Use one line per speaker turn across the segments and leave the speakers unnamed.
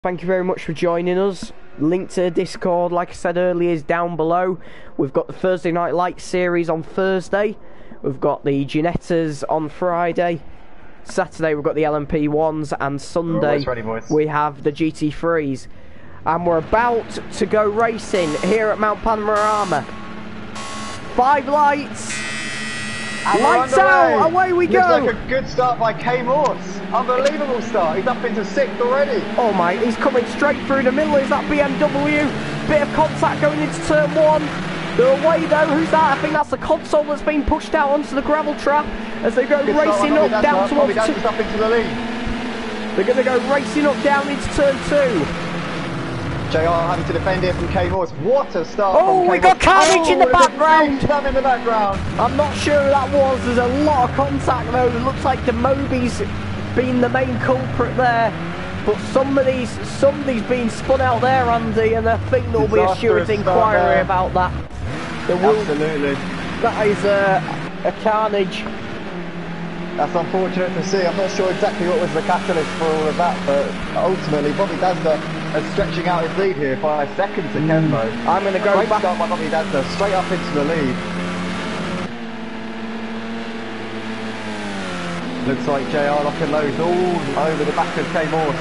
Thank you very much for joining us. Link to Discord, like I said earlier, is down below. We've got the Thursday Night Lights series on Thursday. We've got the Ginettas on Friday. Saturday we've got the LMP1s, and Sunday we have the GT3s. And we're about to go racing here at Mount Panorama. 5 lights.
And
lights out, away we go.
Looks like a good start by K Morse. Unbelievable start. He's up into 6th already.
Oh my, he's coming straight through the middle. Is that BMW? Bit of contact going into turn 1. They're away though. Who's that? I think that's the console that's been pushed out onto the gravel trap as they go racing up down towards
up into the lead.
They're going to go racing up down into turn 2.
JR having to defend here from K Morse. What a start!
Oh, we got carnage in the background.
In the background.
I'm not sure who that was. There's a lot of contact though. It looks like Demobi's been the main culprit there. But somebody's been spun out there, Andy, and I think there'll be a steward's inquiry about that.
Absolutely.
That is a carnage.
That's unfortunate to see. I'm not sure exactly what was the catalyst for all of that, but ultimately Bobby Dazzler is stretching out his lead here by a second to Kembo.
I'm going to go back.
Start by Bobby Dazzler, straight up into the lead. Looks like JR lock and loads all over the back of K Morse,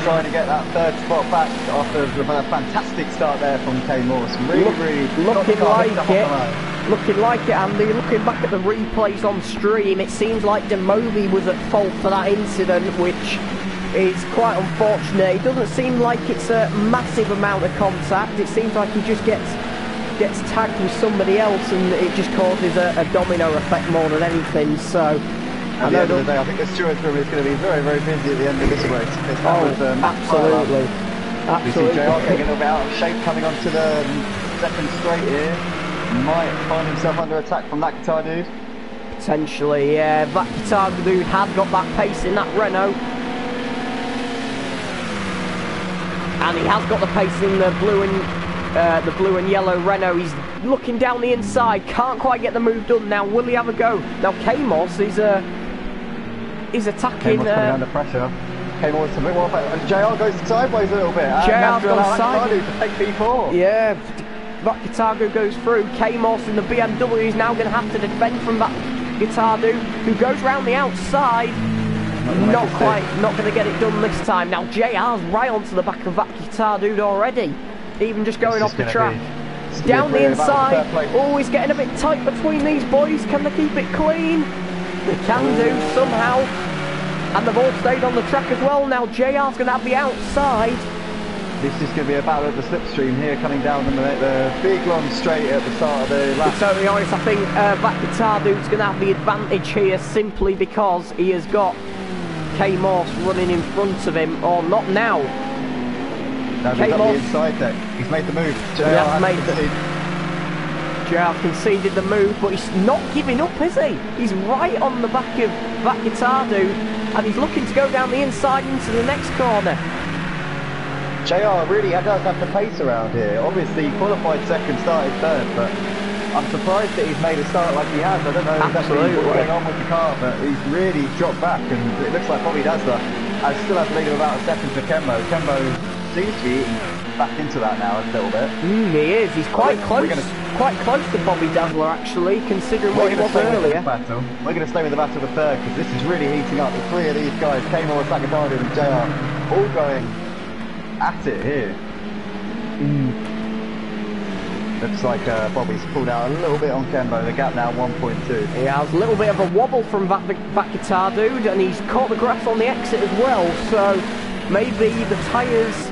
trying to get that 3rd spot back after a fantastic start there from K Morse. Really
looking like it. Looking like it, Andy. Looking back at the replays on stream, it seems like Demobi was at fault for that incident, which is quite unfortunate. It doesn't seem like it's a massive amount of contact. It seems like he just gets tagged with somebody else, and it just causes a domino effect more than anything. So
at the end of the day, I think the stewards room is going to be very, very busy at the end of this race.
Absolutely.
We see JR getting a little bit out of shape coming onto the 2nd straight here. Might find himself under attack from that guitar dude.
Potentially, yeah. That guitar dude had got that pace in that Renault. And he has got the pace in the blue and yellow Renault. He's looking down the inside, can't quite get the move done. Now will he have a go? Now K Morse is attacking.
K Morse coming under pressure. K Morse a bit more, and JR goes sideways a little bit.
JR goes sideways
to take P4.
Yeah, that Guitardo goes through. K Morse in the BMW is now going to have to defend from that Guitardo, who goes round the outside. Not going to get it done this time. Now JR's right onto the back of that guitar dude already, even just going off the track. Down the inside, always getting a bit tight between these boys. Can they keep it clean? They can do somehow, and they've all stayed on the track as well. Now JR's going to have the outside.
This is going to be a battle of the slipstream here, coming down the big long straight at the start of the lap.
To be totally honest, I think that guitar dude's going to have the advantage here simply because he has got K Morse running in front of him, or not now.
Now he's up the inside deck. He's made the move.
JR conceded the move, but he's not giving up, is he? He's right on the back of that guitar dude, and he's looking to go down the inside into the next corner.
JR really does have the pace around here. Obviously, he qualified 2nd, started 3rd, but I'm surprised that he's made a start like he has. I don't know exactly what's going on with the car, but he's really dropped back, and it looks like Bobby Dazzler still has a lead of about a second for Kembo. Kembo seems to be eating back into that now a little bit.
He is. He's quite close. Quite close to Bobby Dazzler, actually, considering what he was earlier.
We're going to stay with the battle of the 3rd, because this is really heating up. The 3 of these guys, K Morse, Sakatadu and JR, all going at it here. Looks like Bobby's pulled out a little bit on Kembo. The gap now 1.2. He
has a little bit of a wobble from that guitar dude, and he's caught the grass on the exit as well. So maybe the tyres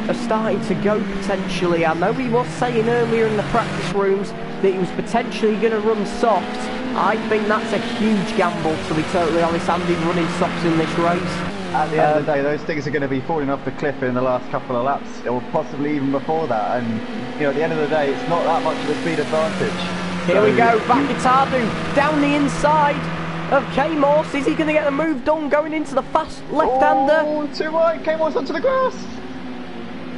are starting to go potentially. I know he was saying earlier in the practice rooms that he was potentially going to run soft. I think that's a huge gamble, to be totally honest, Andy, running softs in this race.
At the end of the day, those things are going to be falling off the cliff in the last couple of laps, or possibly even before that. And you know, at the end of the day, it's not that much of a speed advantage.
Here we go, back Guitardo down the inside of K Morse. Is he going to get the move done going into the fast left-hander?
Oh, too wide. K Morse onto the grass.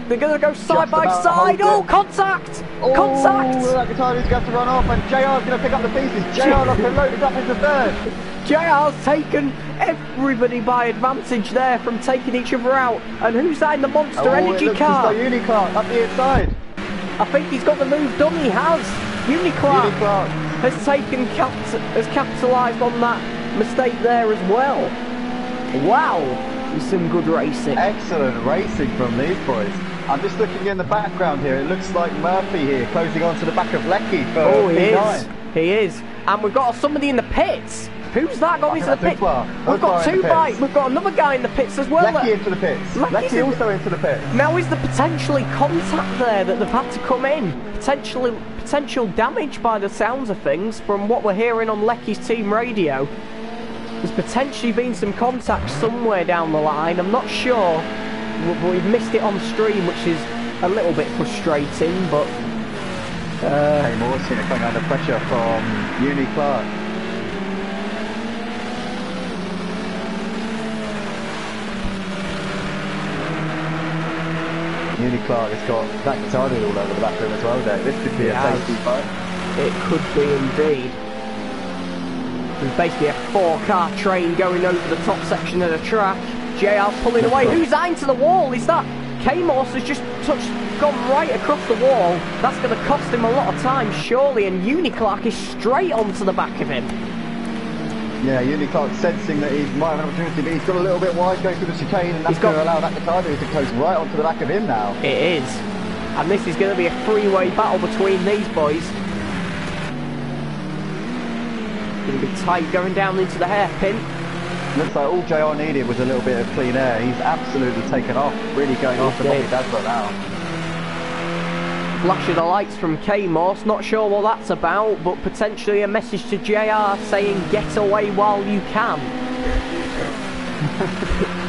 They're going to go side by side. Oh, contact!
Oh,
contact!
That Guitardo's going to have to run off, and JR's going to pick up the pieces. JR locked and loaded up into 3rd.
JR's taken everybody by advantage there from taking each other out. And who's that in the Monster Energy car?
It looks as though Uniclark up the inside.
I think he's got the move done. He has. Uniclark has capitalised on that mistake there as well. Wow, some good racing.
Excellent racing from these boys. I'm just looking in the background here. It looks like Murphy here, closing on to the back of Lecky for P9.
He is. And we've got somebody in the pits. Who's that going into the pits? We've got two bikes. We've got another guy in the pits as well.
Lecky into the pits. Lecky also into the pits.
Now is there potentially contact there that they've had to come in? Potential damage by the sounds of things from what we're hearing on Lecky's team radio. There's potentially been some contact somewhere down the line. I'm not sure, but we've missed it on stream, which is a little bit frustrating. But
Hey, Morrison coming under pressure from Uniclark. Uniclark has got that Guitardo all over the back of him as well there. This could be a safety fight.
It could be indeed. There's basically a 4-car train going over the top section of the track. JR's pulling away. Who's that into the wall? Is that K-Morse has just gone right across the wall? That's going to cost him a lot of time, surely. And Uniclark is straight onto the back of him.
Yeah, Uniclark sensing that he might have an opportunity, but he's got a little bit wide going through the chicane, and that's going to allow that Guitardo to close right onto the back of him now.
It is. And this is going to be a three-way battle between these boys. Going to be tight going down into the hairpin.
Looks like all JR needed was a little bit of clean air. He's absolutely taken off, really going off the Bobby Dazzler now.
Flash of the lights from K-Morse, not sure what that's about, but potentially a message to JR saying get away while you can.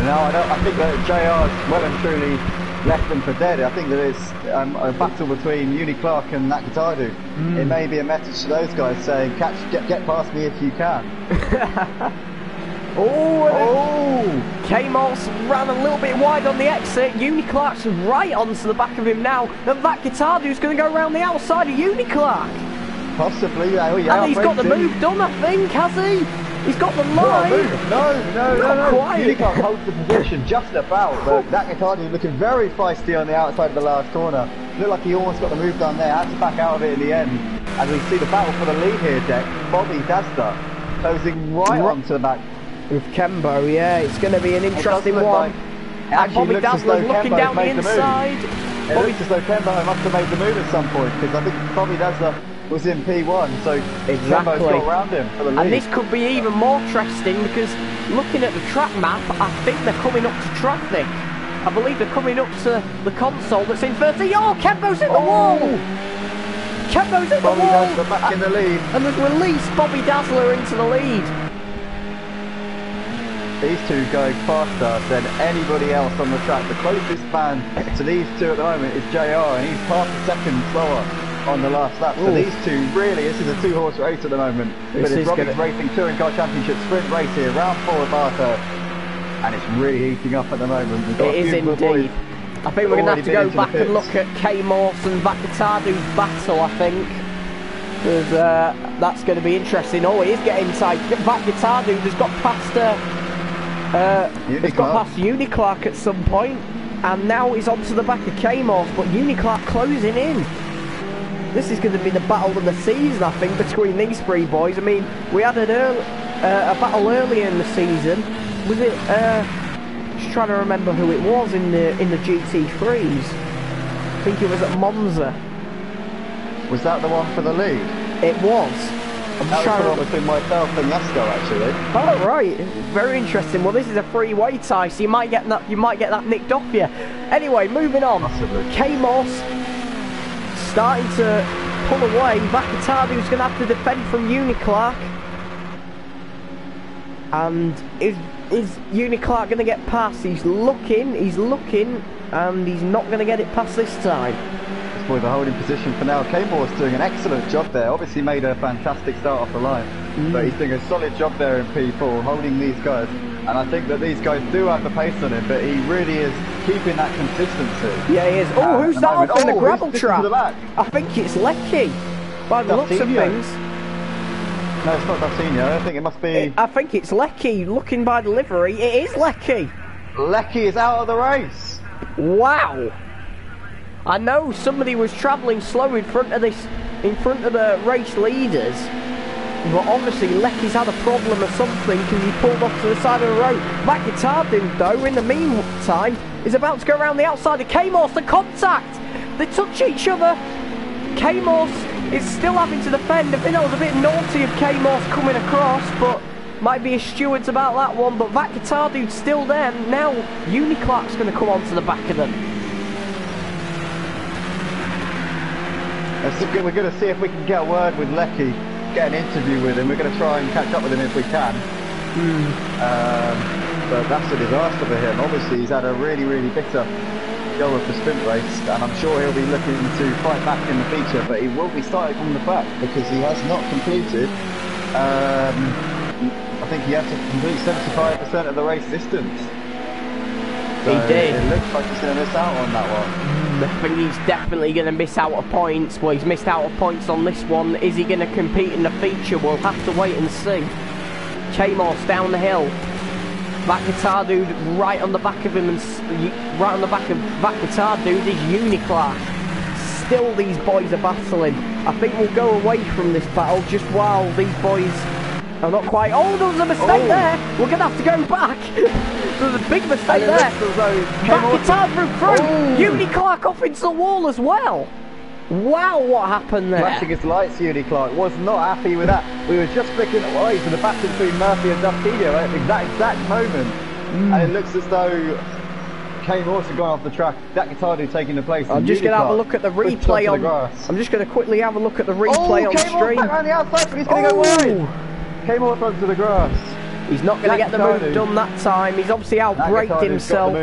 No, I think that JR's well and truly left them for dead. I think that it's a battle between Uniclark and that Guitardo. It may be a message to those guys saying get past me if you can.
Oh! K-Morse ran a little bit wide on the exit. Uniclark's right onto the back of him now. And that Guitardo's going to go around the outside of Uniclark.
Possibly, yeah.
And he's got the move done, I think, has he? He's got the line.
No. Uniclark holds the position just about, but that Guitardo looking very feisty on the outside of the last corner. Looked like he almost got the move done there, had to back out of it in the end. And we see the battle for the lead here, Deck. Bobby Dazzler closing right onto the back.
With Kembo, yeah, it's going to be an interesting one. And Bobby Dazzler looking down the inside.
It looks as though Kembo must have made the move at some point, because I think Bobby Dazzler was in P1, so Kembo's got around him for the lead.
And this could be even more interesting, because looking at the track map, I think they're coming up to traffic. I believe they're coming up to the console that's in 30. Oh, Kembo's in the wall! Kembo's in the wall!
Dazzler back in the lead.
And they've released Bobby Dazzler into the lead.
These two going faster than anybody else on the track. The closest man to these two at the moment is JR, and he's half a second slower on the last lap. So these two, really, this is a two-horse race at the moment. But it's Robbins Racing Touring Car Championship sprint race here, round 4 of Bathurst, and it's really heating up at the moment. We've got
it is indeed. I think we're going to have to go back and look at K-Morse and Vakatadu's battle, I think. Because that's going to be interesting. Oh, he is getting tight. Vakatadu has got past... he's got past Uniclark at some point, and now he's onto the back of K-Morse, but Uniclark closing in. This is going to be the battle of the season, I think, between these three boys. I mean, we had a battle earlier in the season. Was it? Just trying to remember who it was in the GT3s. I think it was at Monza.
Was that the one for the lead?
It was.
That was between myself and Lesko, actually.
Oh right, very interesting. Well, this is a three-way tie, so you might get that nicked off you. Anyway, moving on. K-Morse starting to pull away. Vakatadu's going to have to defend from Uniclark. And is Uniclark going to get past? He's looking, and he's not going to get it past this time.
Boys are holding position for now. K-Morse doing an excellent job there. Obviously made a fantastic start off the line, but he's doing a solid job there in P4, holding these guys. And I think that these guys do have the pace on him, but he really is keeping that consistency.
Yeah, he is. Oh, who's that off in the gravel trap? I think it's Lecky, by the looks of things.
No, it's not Dartinho. I think it must be...
I think it's Lecky, looking by the livery. It is Lecky.
Lecky is out of the race.
Wow. I know somebody was travelling slow in front of the race leaders, but obviously Lecky's had a problem or something because he pulled off to the side of the road. That guitar dude, though, in the meantime, is about to go around the outside of K-Morse. The contact! They touch each other. K-Morse is still having to defend. I think that was a bit naughty of K-Morse coming across, but might be a stewards about that one. But that guitar dude's still there. Now Uniclark's going to come onto the back of them.
We're going to see if we can get a word with Lecky, get an interview with him. We're going to try and catch up with him if we can. But that's a disaster for him. Obviously, he's had a really, really bitter go of the sprint race, and I'm sure he'll be looking to fight back in the feature, but he will be starting from the back because he has not completed. I think he has to complete 75% of the race distance. So
he did.
It looks like he's going to miss out on that one.
I think he's definitely going to miss out of points. Well, he's missed out of points on this one. Is he going to compete in the feature? We'll have to wait and see. K-Morse down the hill. That guitar dude right on the back of him, and right on the back of that guitar dude is Uniclark. Still, these boys are battling. I think we'll go away from this battle just while these boys are not quite. Oh, there was a mistake there. We're going to have to go back. There was a big mistake there. That guitar through. Uniclark off into the wall as well. Wow, what happened there?
Flashing his lights, Uniclark was not happy with that. We were just flicking away to the battle between Murphy and Dartinho at that exact moment. And it looks as though K-Morse had gone off the track. That guitar dude taking the place.
I'm just going to have a look at the replay on... I'm just going to quickly have a look at the replay on stream.
Back around the outside, but he's going to go wide. K-Morse runs to the grass.
He's not going to get the move done that time. He's obviously out-braked himself.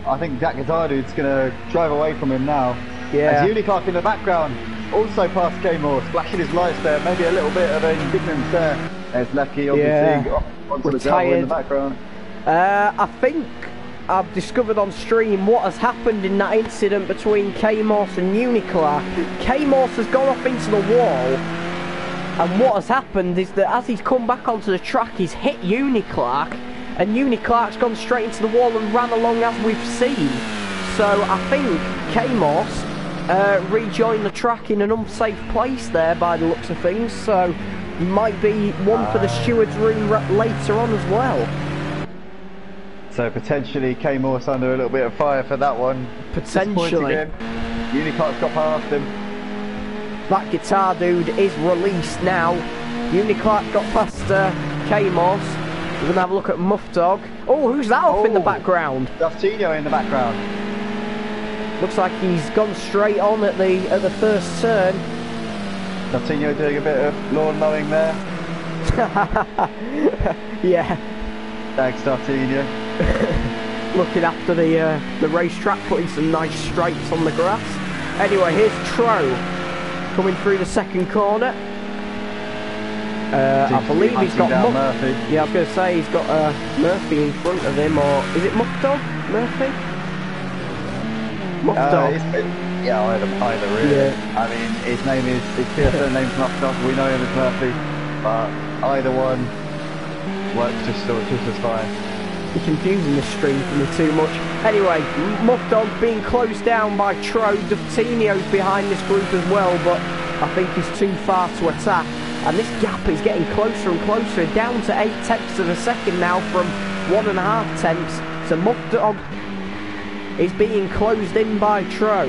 I think that guitar dude's going to drive away from him now.
Yeah.
As Uniclark in the background, also past K-Morse, flashing his lights there, maybe a little bit of indignance there. There's Lecky obviously onto the gravel in the background.
I think I've discovered on stream what has happened in that incident between K-Morse and Uniclark. K-Morse has gone off into the wall, and what has happened is that as he's come back onto the track, he's hit Uniclark, and Uniclark's gone straight into the wall and ran along as we've seen. So I think K-Morse rejoined the track in an unsafe place there by the looks of things, so might be one for the steward's room later on as well.
So potentially K-Morse under a little bit of fire for that one.
Potentially.
Uniclark's got past him.
That guitar dude is released now. Uniclark got past K-Morse. We're going to have a look at Muff Dog. Oh, who's that off in the background?
Dartinho in the background.
Looks like he's gone straight on at the first turn.
Dartinho doing a bit of lawn mowing there.
Yeah.
Thanks, Dartinho.
Looking after the racetrack, putting some nice stripes on the grass. Anyway, here's Tro coming through the second corner. I believe he's got
Murphy.
Yeah, I was going to say he's got Murphy in front of him, or is it Muff Dog? Murphy? Muff Dog.
Yeah, either really. Yeah. I mean, his first name's Muff Dog. We know him as Murphy, but either one works just as fine.
You're confusing the stream for me too much. Anyway, Muff Dog being closed down by Tro. Dartinho's behind this group as well, but I think he's too far to attack. And this gap is getting closer and closer, down to 8 tenths of a second now from 1.5 tenths. So Muff Dog is being closed in by Tro.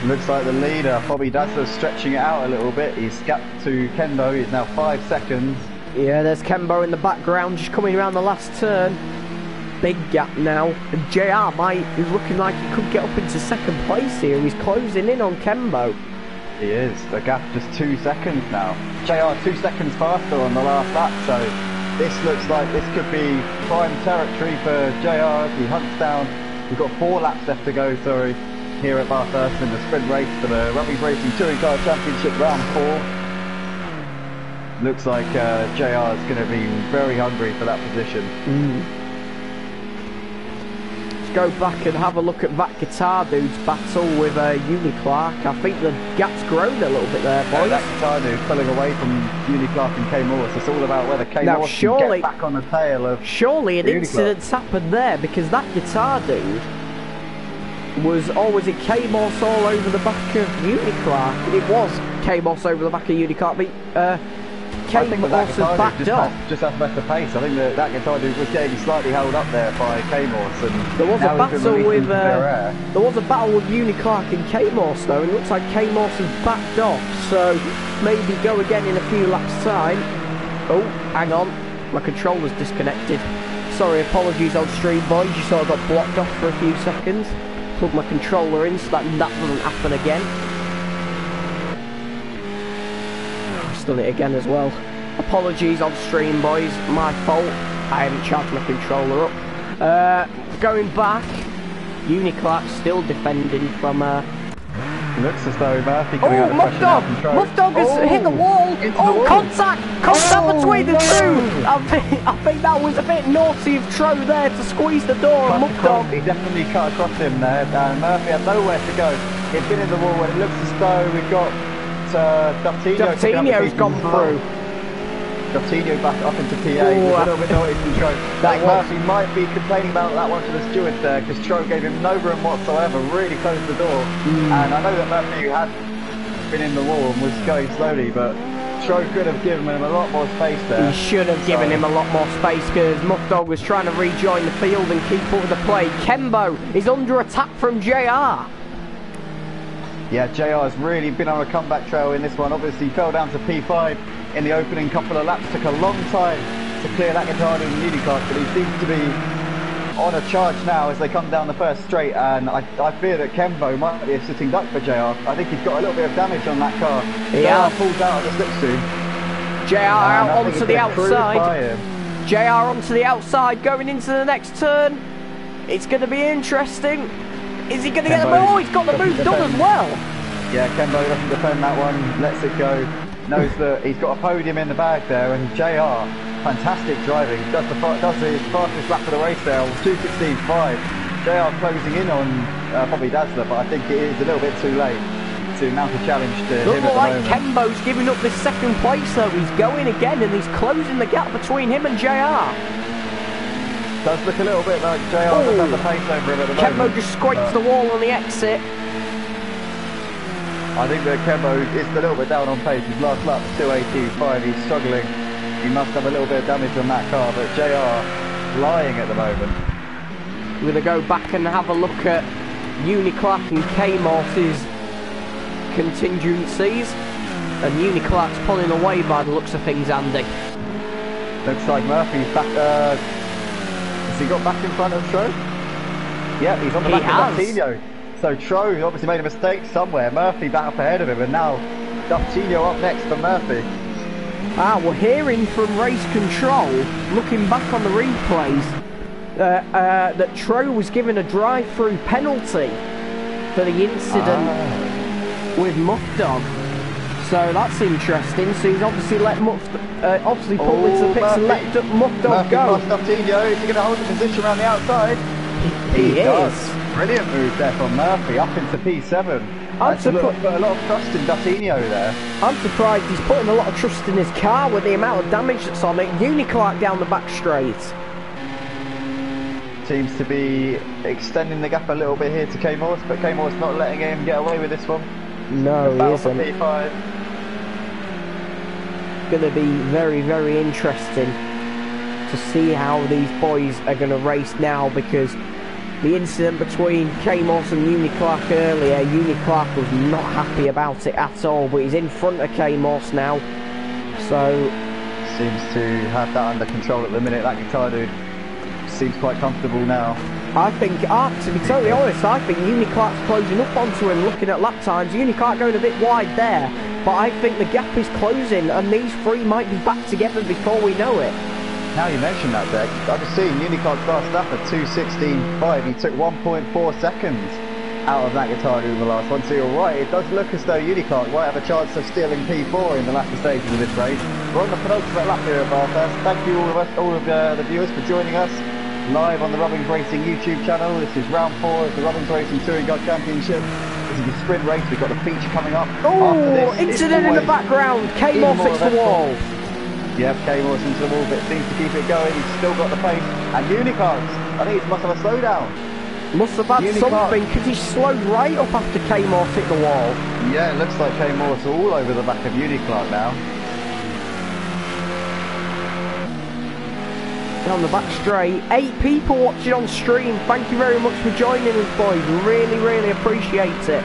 Looks like the leader, Bobby Dazzler's stretching it out a little bit. He's gapped to Kendo, he's now 5 seconds.
Yeah, there's Kembo in the background, just coming around the last turn. Big gap now. And JR is looking like he could get up into second place here. He's closing in on Kembo.
He is. The gap just 2 seconds now. JR 2 seconds faster on the last lap, so this looks like this could be prime territory for JR as he hunts down. We've got 4 laps left to go, here at Bathurst in the sprint race for the Rugby Racing Touring Car Championship round 4. Looks like JR is going to be very hungry for that position.
go back and have a look at that Guitar Dude's battle with Uniclark. I think the gap's grown a little bit there, boys.
That Guitar Dude pulling away from Uniclark and K Morse. It's all about whether K Morse can get back on the tail of
surely an incident's happened there, because that Guitar Dude was always it K Morse all over the back of Uniclark. It was K Morse over the back of Uniclark, but K Morse has backed up.
Just has better pace. I think that Guitar Dude was getting slightly held up there by K Morse, and
there was a battle with Uniclark and K Morse though, and it looks like K Morse has backed off. So maybe go again in a few laps' time. Oh, hang on, my controller's disconnected. Sorry, apologies on stream, boys. You saw I got blocked off for a few seconds. Plug my controller in so that doesn't happen again. I've done it again as well. Apologies on stream, boys. My fault. I haven't charged my controller up. Going back, Uniclark still defending from.
Looks as though Murphy coming out of
Muff Dog has hit the wall. Contact between the two. I think that was a bit naughty of Tro there to squeeze the door on Muff Dog.
He definitely cut across him there, and Murphy had nowhere to go. He'd been in the wall, and it looks as though we've got
Duttinho's gone through.
Duttinho back up into PA. A little bit naughty from Tro. Murphy might be complaining about that one to the stewards there, because Tro gave him no room whatsoever, really closed the door. And I know that Murphy had been in the wall and was going slowly, but Tro could have given him a lot more space there.
He should have given him a lot more space, because Muff Dog was trying to rejoin the field and keep up with the play. Kembo is under attack from JR.
Yeah, JR has really been on a comeback trail in this one. Obviously, he fell down to P5 in the opening couple of laps. Took a long time to clear that Guitar and Uniclark, but he seems to be on a charge now as they come down the first straight. And I fear that Kembo might be a sitting duck for JR. I think he's got a little bit of damage on that car.
Yeah.
JR pulls out of the slipstream.
JR out onto the outside. JR onto the outside, going into the next turn. It's going to be interesting. Is he going to get the move? Oh, he's got the move done as well.
Yeah, Kembo doesn't defend that one, lets it go. Knows that he's got a podium in the bag there, and JR, fantastic driving, does his fastest lap of the race there, 2:16.5. JR closing in on probably Dazzler, but I think it is a little bit too late to mount a challenge to him at the moment.
Doesn't like Kembo's giving up this second place though. He's going again, and he's closing the gap between him and JR.
Does look a little bit like JR doesn't have the pace over him at the moment.
Kembo just scrapes the wall on the exit.
I think that Kembo is a little bit down on pace. His last lap was 2:18.5. He's struggling. He must have a little bit of damage on that car, but JR flying at the moment.
We're going to go back and have a look at Uniclark and K Morse's contingencies. And Uniclark's pulling away by the looks of things, Andy.
Looks like Murphy's back. Has he got back in front of Tro? Yeah, he's on the back of Duttinho. So Tro obviously made a mistake somewhere. Murphy back up ahead of him, and now Duttinho up next for Murphy.
We're hearing from race control, looking back on the replays, that Tro was given a drive-through penalty for the incident with Muff Dog. So that's interesting. So he's obviously let pulled into the pits and let Muff Dog go.
Duttinho, is he going to hold the position around the outside?
He is.
Brilliant move there from Murphy, up into P7. Put a lot of trust in Duttinho there.
I'm surprised he's putting a lot of trust in his car with the amount of damage that's on it. Uniclark down the back straight.
Seems to be extending the gap a little bit here to K Morse, but K Morse not letting him get away with this one.
No, he isn't.
P5.
Going to be very, very interesting to see how these boys are going to race now, because the incident between K Morse and Uniclark earlier, Uniclark was not happy about it at all, but he's in front of K Morse now, so
seems to have that under control at the minute. That Guitar Dude seems quite comfortable now.
I think, to be totally honest, I think Uniclark's closing up onto him. Looking at lap times, Uniclark going a bit wide there, but I think the gap is closing, and these three might be back together before we know it.
Now you mention that, Deck, I've just seen Uniclark's last lap at 2:16.5. He took 1.4 seconds out of that Guitar Dude in the last one. So you're right, it does look as though Uniclark might have a chance of stealing P4 in the latter stages of this race. We're on the penultimate lap here at Bathurst. Thank you all of the viewers for joining us. live on the Robbins Racing YouTube channel. This is round 4 of the Robbins Racing Touring Car Championship. This is the sprint race. We've got the feature coming up.
Oh, incident in the background. Came off hits the wall.
Yep, came off into the wall, but seems to keep it going. He's still got the pace. And Unicards, I think he must have a slowdown.
Must have had something, because he slowed right up after K-Morse hit the wall.
Yeah, it looks like K-Morse all over the back of Uniclark now.
Down the back straight. 8 people watching on stream. Thank you very much for joining us, boys. Really, really appreciate it.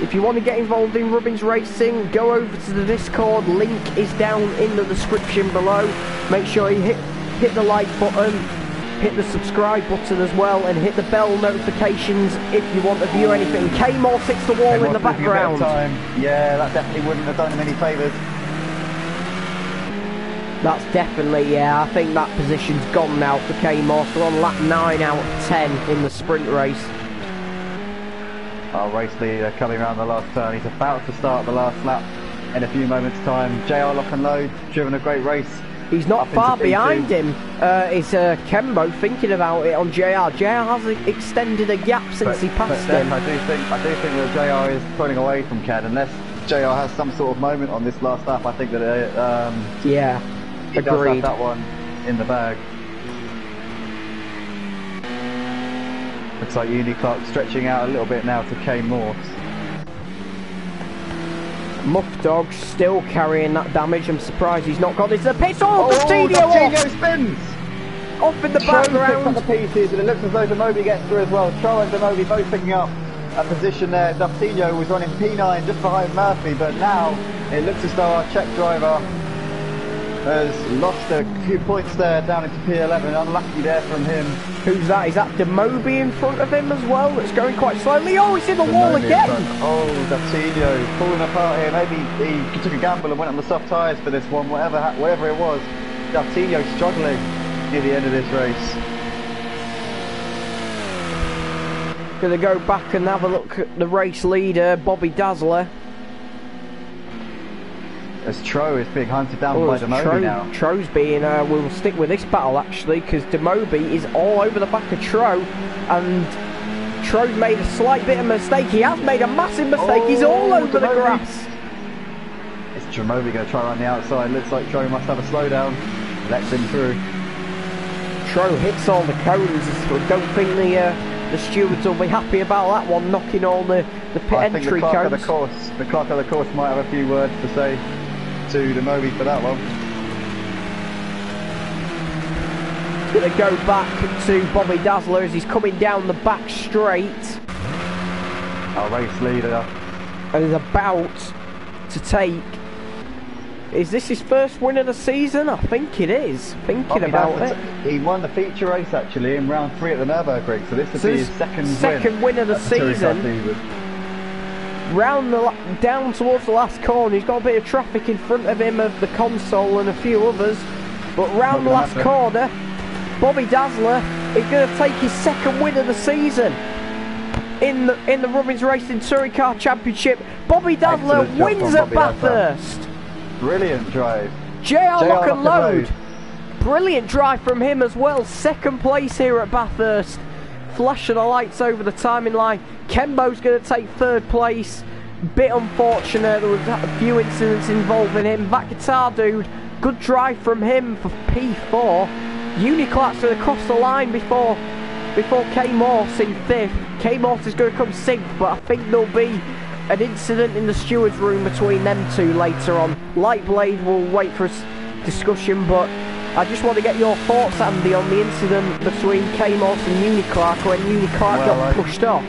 If you want to get involved in Robbins Racing, go over to the Discord. Link is down in the description below. Make sure you hit the like button, hit the subscribe button as well, and hit the bell notifications if you want to view anything. K-Morse hits the wall in the background.
Yeah, that definitely wouldn't have done him any favours.
That's definitely, yeah, I think that position's gone now for K-Morse. We're on lap 9 out of 10 in the sprint race.
Our race leader coming around the last turn. He's about to start the last lap in a few moments' time. JR lock and load, driven a great race.
He's not far behind him. It's Kembo thinking about it on JR. JR has extended a gap since he passed him.
I do think that JR is pulling away from Ken, unless JR has some sort of moment on this last lap. I think that
yeah,
he does have that one in the bag. Looks like Uniclark stretching out a little bit now to K-Morse.
Muff Dog still carrying that damage. I'm surprised he's not got this. The pits. Oh, Destino
spins!
Off in the background.
The pieces, and it looks as though Demobi gets through as well. Tro and Demobi both picking up a position there. Destino was running P9 just behind Murphy, but now it looks as though our Czech driver has lost a few points there down into P11. Unlucky there from him.
To's that? Is that Demobi in front of him as well? It's going quite slowly. Oh, he's in the wall again.
Oh, Destino falling apart here. Maybe he took a gamble and went on the soft tyres for this one. Whatever it was, Destino struggling near the end of this race.
Gonna go back and have a look at the race leader, Bobby Dazzler.
As Tro is being hunted down by Demobi now.
Tro's being, we'll stick with this battle actually, because Demobi is all over the back of Tro, and Tro's made a slight bit of mistake. He has made a massive mistake. He's all over the grass.
Is Demobi going to try around the outside? Looks like Tro must have a slowdown. Lets him through.
Tro hits all the cones. I don't think the stewards will be happy about that one, knocking all the pit entry cones.
The clerk of the course might have a few words to say to Demobi for that one.
Going to go back to Bobby Dazzler as he's coming down the back straight.
Our race leader.
And is about to take... Is this his first win of the season? I think it is. Thinking about it.
He won the feature race actually in round 3 at the Nürburgring, so this would be his second
win of the season. Down towards the last corner, he's got a bit of traffic in front of him of the console and a few others, but round the last corner, Bobby Dazzler is going to take his second win of the season in the Robbins Racing Touring Car Championship. Bobby Dazzler wins at Bathurst.
Brilliant drive.
JR lock and load. Brilliant drive from him as well. Second place here at Bathurst. Flash of the lights over the timing line. Kembo's going to take third place. Bit unfortunate, there was a few incidents involving him. That guitar dude, good drive from him for P4. Uniclark's going to cross the line before K-Morse in 5th. K-Morse is going to come 6th, but I think there'll be an incident in the stewards room between them two later on. Lightblade will wait for a discussion, but I just want to get your thoughts, Andy, on the incident between K-Morse and Uniclark when Uniclark got pushed off.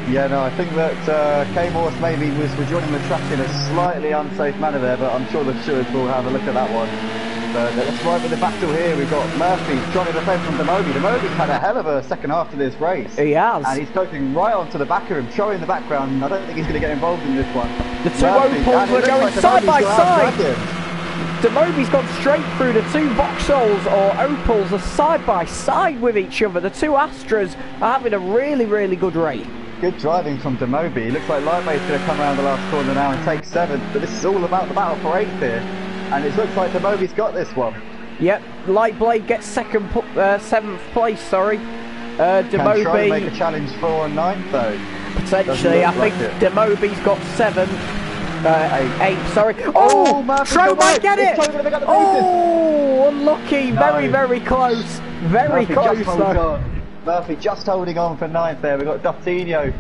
Yeah, no, I think that K-Morse maybe was joining the track in a slightly unsafe manner there, but I'm sure the stewards will have a look at that one. But let's right with the battle here. We've got Murphy trying to defend from Demobi. Demobi's had a hell of a second half to this race.
He has.
And he's poking right onto the back of him, Tro in the background. I don't think he's going to get involved in this one.
The two Opals are going side by side. Demobi's gone straight through. The two Vauxhalls or Opals are side by side with each other. The two Astras are having a really, really good rate.
Good driving from Demobi. It looks like Lightbait's going to come around the last corner now and take 7th. But this is all about the battle for 8th here. And it looks like Demobi's got this one.
Yep, Light Blade gets seventh place, sorry.
Can try to
Demobi
make a challenge for 9th though.
potentially. I think Demobi's got 7th. 8, sorry. Oh, Tro might get it! Oh, unlucky. Very, very close. Very close though.
Murphy just holding on for 9th there. We've got Duftinho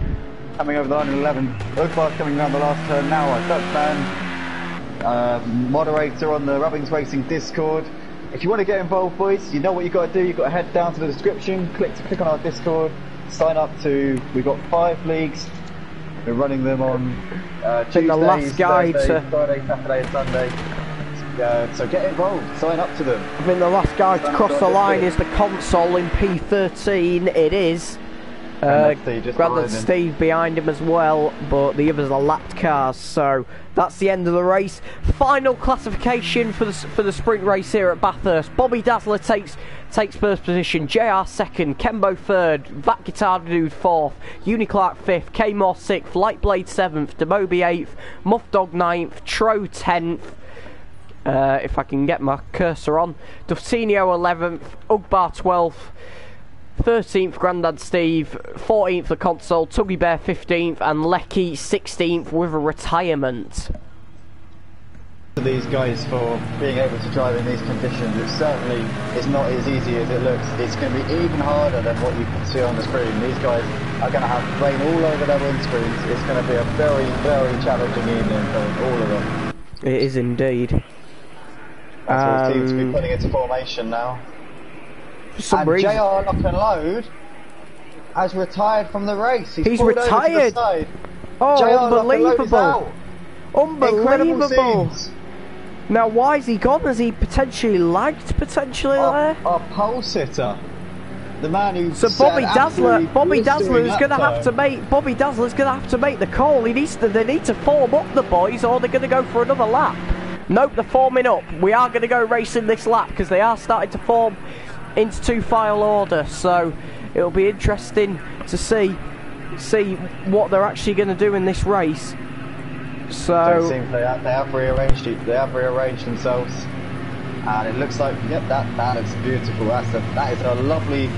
coming over the line in 11th. Ugbar's coming around the last turn now. Our Dutchman, moderator on the Rubbings Racing Discord. If you want to get involved, boys, you know what you've got to do. You've got to head down to the description, click on our Discord, sign up to. We've got 5 leagues. We're running them on Tuesdays,
the last guy
Thursdays, Friday, Saturday, and Sunday. So get involved, sign up to them.
I think the last guy to cross the line is the console in P13. It is. Grandad Steve behind him as well, but the others are lapped cars, so that's the end of the race. Final classification for the sprint race here at Bathurst. Bobby Dazzler takes first position, JR second, Kembo third, Vat Guitar Dude fourth, Uniclark fifth, K-More sixth, Lightblade seventh, Demobi eighth, Muff Dog ninth, Tro 10th. If I can get my cursor on, Duftinho 11th, Ugbar 12th, 13th Grandad Steve, 14th the console, Tuggy Bear 15th, and Lecky 16th with a retirement.
To these guys for being able to drive in these conditions, it certainly is not as easy as it looks. It's going to be even harder than what you can see on the screen. These guys are going to have rain all over their windscreens. It's going to be a very, very challenging evening for all of them.
It is indeed.
That's what it seems to be putting into formation now.
For some
and
reason,
JR Lock and Load has retired from the race. He's
retired. Oh,
JR
unbelievable! Unbelievable!
Scenes.
Now, why is he gone? Has he potentially lagged? There?
Our pole sitter, the man who.
So Bobby Dazzler is going to have to make. Bobby Dazzler's going to have to make the call. They need to form up the boys, or they're going to go for another lap. Nope, they're forming up. We are going to go racing this lap because they are starting to form into 2-file order. So it'll be interesting to see what they're actually going to do in this race. So
they have rearranged it. They have rearranged themselves, and it looks like that looks beautiful. That is a lovely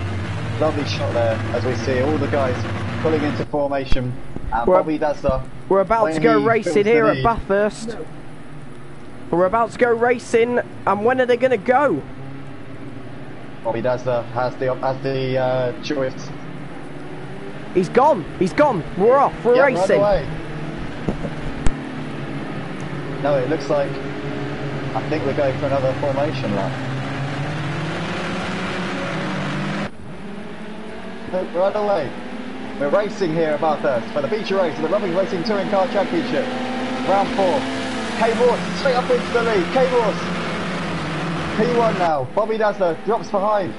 shot there as we see all the guys pulling into formation. And Bobby Dazzler.
We're about to go racing here at Bathurst. We're about to go racing, and when are they going to go?
Bobby Dazzler has the choice.
He's gone. We're off. We're racing.
Right away. No, it looks like I think we're going for another formation lap. Look, right away. We're racing here at Bathurst for the feature race of the Rubbings Racing Touring Car Championship. Round 4. K-Morse straight up into the lead. K-Morse P1 now. Bobby Dazzler drops behind.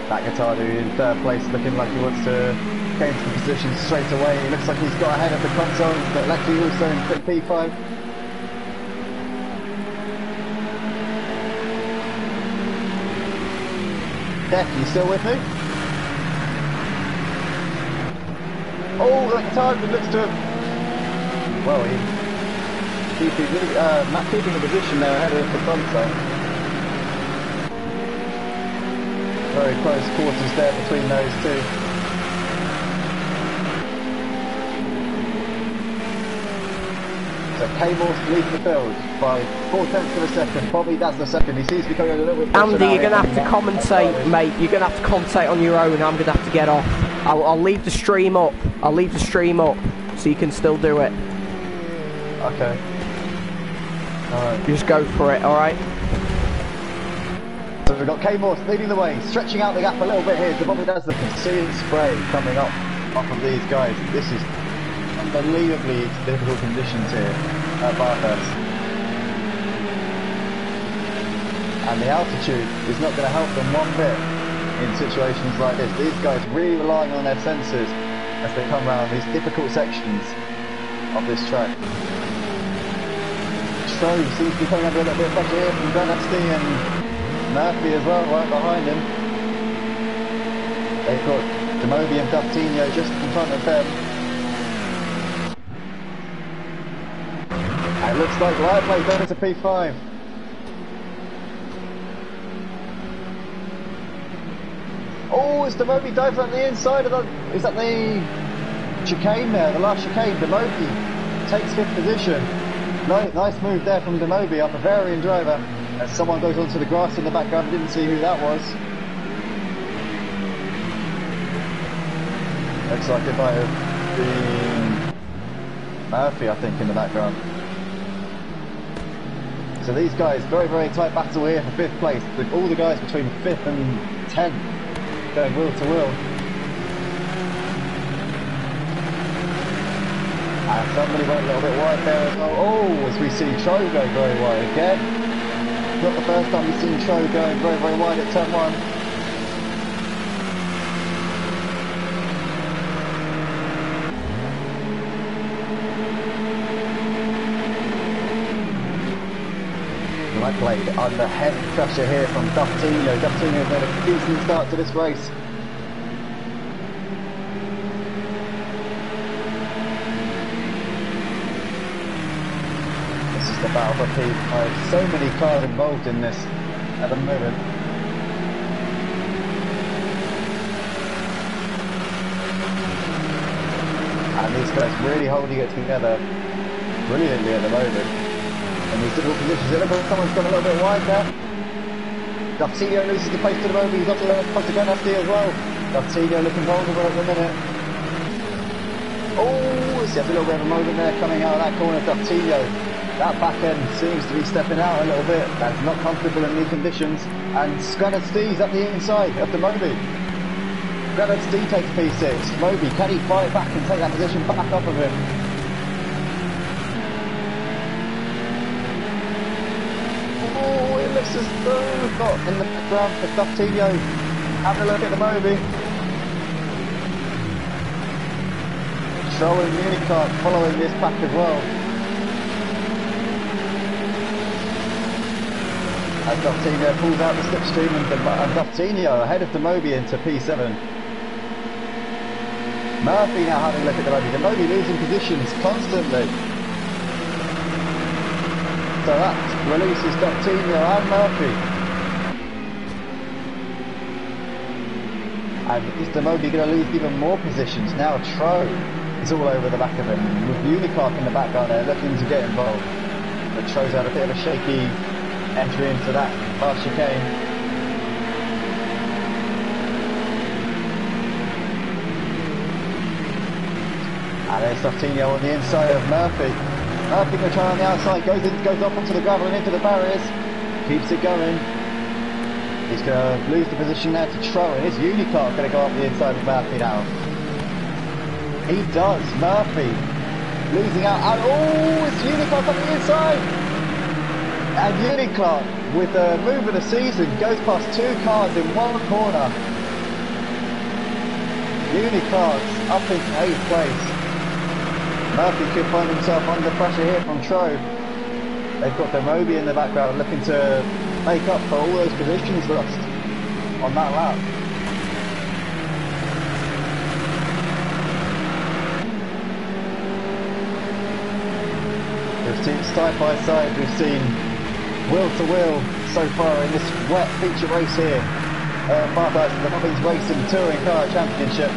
That Guitar Dude in 3rd place, looking like he wants to get into the position straight away. It looks like he's got ahead of the console, but Lecky also in P5. Deck, you still with me? Oh, that Guitar Dude looks to have... Well, he's keeping the position there ahead of the console. Very close quarters there between those two. So K-Morse leads the field by 0.4 of a second. Bobby Dazzler second. He seems to be coming a little bit.
Andy, you're going to have to commentate, mate. You're going to have to commentate on your own. I'm going to have to get off. I'll leave the stream up. I'll leave the stream up so you can still do it.
Okay. Alright.
Just go for it, alright?
So we've got K-Morse leading the way, stretching out the gap a little bit here. So Bobby Dazzler can see the spray coming up off of these guys. This is unbelievably difficult conditions here at Bathurst. And the altitude is not going to help them one bit in situations like this. These guys really relying on their sensors as they come around these difficult sections of this track. So seems to be coming under a little bit of pressure here from Granasty and Murphy as well, right behind him. They've got Demobi and Duftinho just in front of them. And it looks like live play down to P5. Oh, it's Demobi dives on the inside of the... Is that the chicane there? The last chicane. Demobi takes 5th position. Nice move there from Demobi, a Bavarian driver. As someone goes onto the grass in the background, I didn't see who that was. Looks like it might have been Murphy, I think, in the background. So these guys, very, very tight battle here for 5th place. With all the guys between 5th and 10th going wheel to wheel. And somebody went a little bit wide there as well. Oh, as we see Tro go very wide again. Not the first time we've seen Tro going very, very wide at turn 1. I played under heavy pressure here from Duftino. Duftino's made a decent start to this race. This is the battle for P5. So many cars involved in this at the moment. And these guys really holding it together brilliantly at the moment. In these difficult positions, it looks like someone's gone a little bit wide there. Duftino loses the pace to the moment, he's got to learn to go nasty as well. Duftino looking vulnerable at the minute. Oh, see, there's a little bit of a moment there coming out of that corner, Duftino. That back end seems to be stepping out a little bit. That's not comfortable in these conditions. And Granad Steve's at the inside of the Moby. Granad Steve takes P6. Moby, can he fight back and take that position back off of him? Oh, it looks as though we've got in the background for Duftino. Having a look at the Moby. Tro and Unicart following this pack as well. As Duftino pulls out the slipstream and Duftino ahead of Demobi into P7. Murphy now having a look at Demobi losing positions constantly. So that releases Duftino and Murphy. And is Demobi going to lose even more positions? Now Tro is all over the back of him, with Unicart in the background there looking to get involved. But Tro's had a bit of a shaky entry into that last chicane. And there's Duftino on the inside of Murphy. Murphy going to try on the outside, goes up onto the gravel and into the barriers, keeps it going. He's going to lose the position now to Tro, and his Unicart going to go up the inside of Murphy now. He does, Murphy losing out, and oh, it's Unicart on the inside! And Unicart, with the move of the season, goes past 2 cars in one corner. Unicart's up into 8th place. Murphy could find himself under pressure here from Tro. They've got Demobi in the background looking to make up for all those positions lost on that lap. We've seen side by side, we've seen wheel to wheel so far in this wet feature race here. Bathurst, the Robbins Racing Touring Car Championship.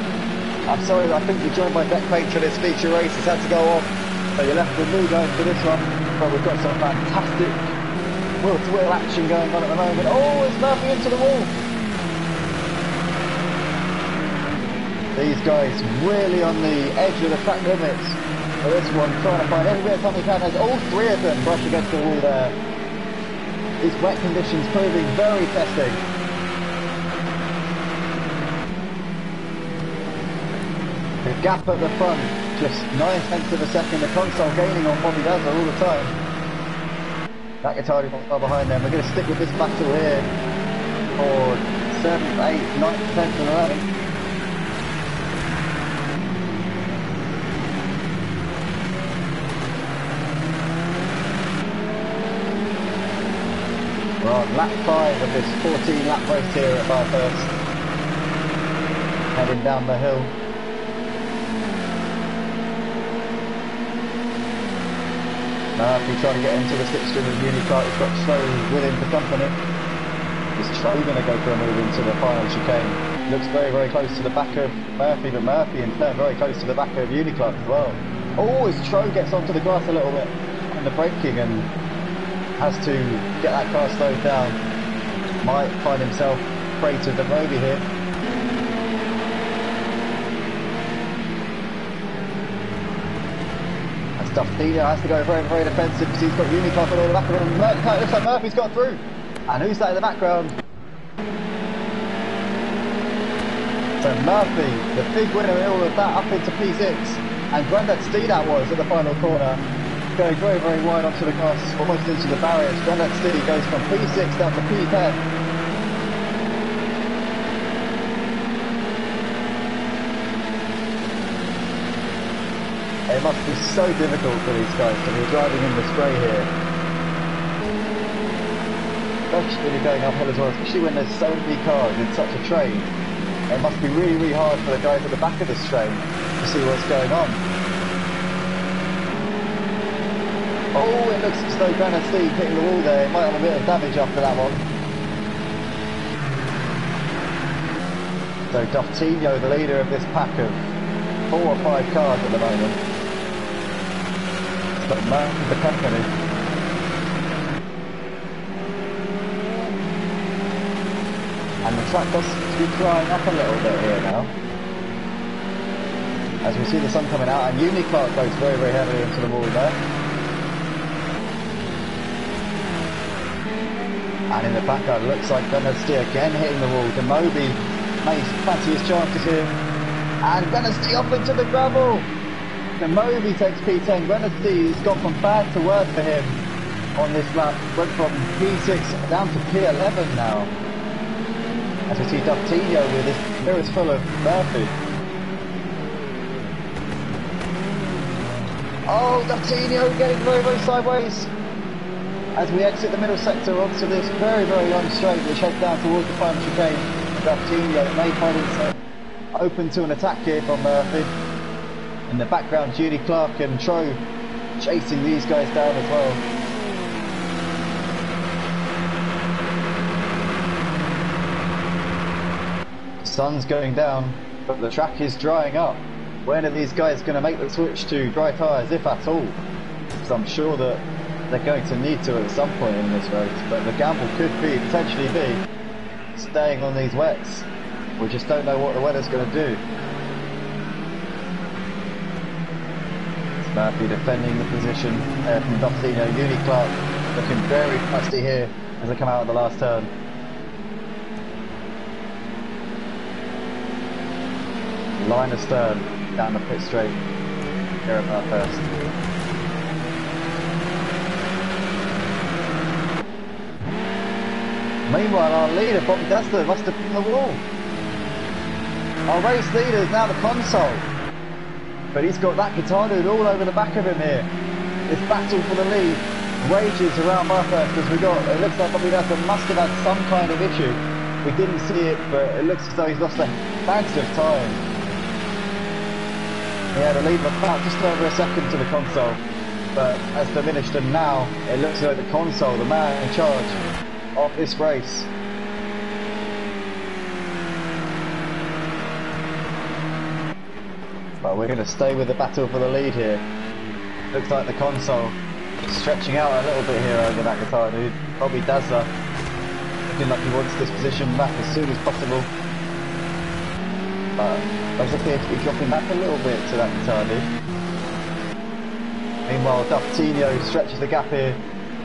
I'm sorry, I think you're joined by deck paint for this feature race. It's had to go off, so you're left with me going for this one. But we've got some fantastic wheel-to-wheel action going on at the moment. Oh, it's Murphy into the wall. These guys really on the edge of the track limits for this one, trying to find every bit of time they can. As all 3 of them brush against the wall there. These wet conditions proving very testing. The gap at the front, just 9/10 of a second. The console gaining on Bobby Dazzler all the time. That Guitardi far behind them. We're going to stick with this battle here for 7th, 8th, 9th, 10th and 11th. We're on lap 5 of this 14-lap race here at Bathurst. Heading down the hill. Murphy trying to get into the slipstream of Unicar. He's got Trow with him for company. Is Trow going to go for a move into the final chicane? Looks very, very close to the back of Murphy, but Murphy in turn very close to the back of Unicar as well. Oh, as Trow gets onto the grass a little bit and the braking and has to get that car slowed down. Might find himself prey to the Moby here. Duftino has to go very, very defensive because he's got Unicar on all the back of him. It looks like Murphy's got through. And who's that in the background? So Murphy, the big winner in all of that, up into P6. And Grandad Steed that was at the final corner. Going very, very wide onto the grass, almost into the barriers. Grandad Steed goes from P6 down to P10. It must be so difficult for these guys to be driving in the spray here. Especially going uphill as well, especially when there's so many cars in such a train. It must be really, really hard for the guys at the back of this train to see what's going on. Oh, it looks as though Granite Steve hitting the wall there. It might have a bit of damage after that one. So Duftino, the leader of this pack of 4 or 5 cars at the moment. But Murphy the company. And the track does seem to be drying up a little bit here now. As we see the sun coming out, and Unicar goes very, very heavily into the wall there. And in the background, it looks like Benasty again hitting the wall. Demobi may fancy his chances here. And Benasty off into the gravel. Demobi takes P10. Benasty has gone from bad to worse for him on this lap. Went from P6 down to P11 now. As we see Duftino with his mirrors full of Murphy. Oh, Duftino getting very, very sideways. As we exit the middle sector onto this very, very long straight which heads down towards the final chicane. Duftino may find himself open to an attack here from Murphy. In the background, Judy Clark and Tro chasing these guys down as well. The sun's going down, but the track is drying up. When are these guys going to make the switch to dry tyres, if at all? Because I'm sure that they're going to need to at some point in this race, but the gamble could be, potentially be, staying on these wets. We just don't know what the weather's going to do. It's Murphy defending the position from Duftino. Uni Clark looking very fusty here as they come out of the last turn. Line of stern down the pit straight here at Bathurst. Meanwhile, our leader, Bobby Dester, must have been on the wall. Our race leader is now the console. But he's got that guitar dude all over the back of him here. This battle for the lead rages around Bathurst as it looks like Bobby Dester must have had some kind of issue. We didn't see it, but it looks as though he's lost a bags of time. He had a lead of about just over a second to the console, but has diminished, and now it looks like the console, the man in charge of this race. But we're going to stay with the battle for the lead here. Looks like the console stretching out a little bit here over that guitar dude. Bobby Dazzler looking like he wants this position back as soon as possible. But does appear to be dropping back a little bit to that guitar dude. Meanwhile, Duftino stretches the gap here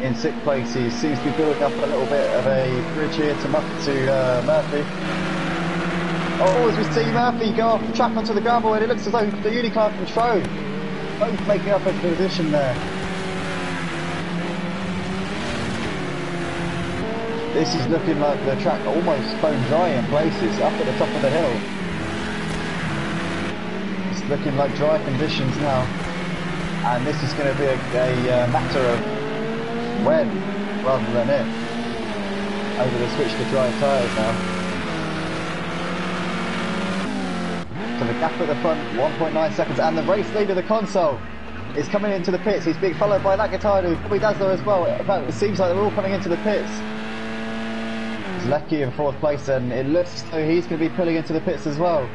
in 6th place. He seems to be building up a little bit of a bridge here to Murphy. Oh, as we see Murphy go off the track onto the gravel, and it looks as though the Unicar and Tro both making up a position there. This is looking like the track almost bone dry in places, up at the top of the hill. It's looking like dry conditions now, and this is going to be a matter of when rather than if, over the switch to dry tyres now. So the gap at the front, 1.9 seconds, and the race leader, the console, is coming into the pits. He's being followed by that Guitardo, probably Dazzler as well. In fact, it seems like they're all coming into the pits. It's Lecky in 4th place, and it looks as though he's going to be pulling into the pits as well.